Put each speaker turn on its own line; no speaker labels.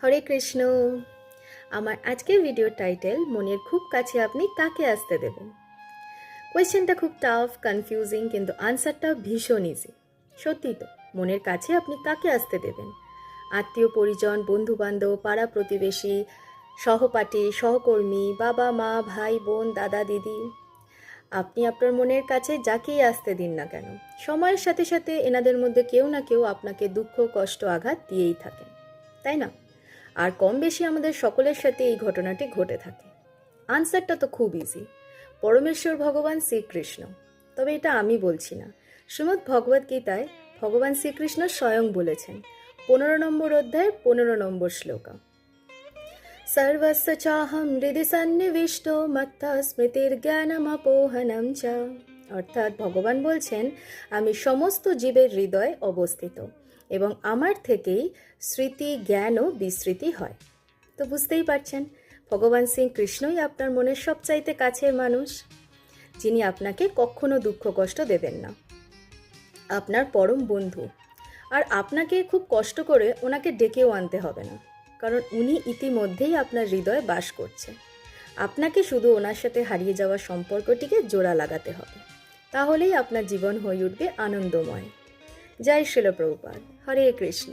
হরে কৃষ্ণ। আমার আজকের ভিডিওর টাইটেল মনের খুব কাছে আপনি কাকে আসতে দেবেন। কোয়েশ্চেনটা খুব টাফ, কনফিউজিং, কিন্তু আনসারটাও ভীষণ ইজি। সত্যি তো, মনের কাছে আপনি কাকে আসতে দেবেন? আত্মীয় পরিজন, বন্ধু বান্ধব, পাড়া প্রতিবেশী, সহপাঠী, সহকর্মী, বাবা মা, ভাই বোন, দাদা দিদি। আপনি আপনার মনের কাছে যাকেই আসতে দিন না কেন, সময়ের সাথে সাথে এনাদের মধ্যে কেউ না কেউ আপনাকে দুঃখ, কষ্ট, আঘাত দিয়েই থাকেন, তাই না? আর কম বেশি আমাদের সকলের সাথে এই ঘটনাটি ঘটে থাকে। আনসারটা তো খুব ইজি, পরমেশ্বর ভগবান শ্রীকৃষ্ণ। তবে এটা আমি বলছি না, শ্রীমদ্ ভগবদ গীতায় ভগবান শ্রীকৃষ্ণ স্বয়ং বলেছেন, 15 নম্বর অধ্যায়ের 15 নম্বর শ্লোকা, সর্বস্য চাহম হৃদি সন্নিবিষ্ট মত্ত স্মৃতির জ্ঞানমপোহনম চ। অর্থাৎ ভগবান বলছেন, আমি সমস্ত জীবের হৃদয়ে অবস্থিত এবং আমার থেকেই স্মৃতি, জ্ঞান ও বিস্মৃতি হয়। তো বুঝতেই পারছেন, ভগবান শ্রীকৃষ্ণই আপনার মনের সবচাইতে কাছের মানুষ, যিনি আপনাকে কখনো দুঃখ কষ্ট দেবেন না, আপনার পরম বন্ধু। আর আপনাকে খুব কষ্ট করে ওনাকে ডেকেও আনতে হবে না, কারণ উনি ইতিমধ্যেই আপনার হৃদয়ে বাস করছে। আপনাকে শুধু ওনার সাথে হারিয়ে যাওয়া সম্পর্কটিকে জোড়া লাগাতে হবে, তাহলেই আপনার জীবন হয়ে উঠবে আনন্দময়। জয় শিল প্রভুপাদ। হরে কৃষ্ণ।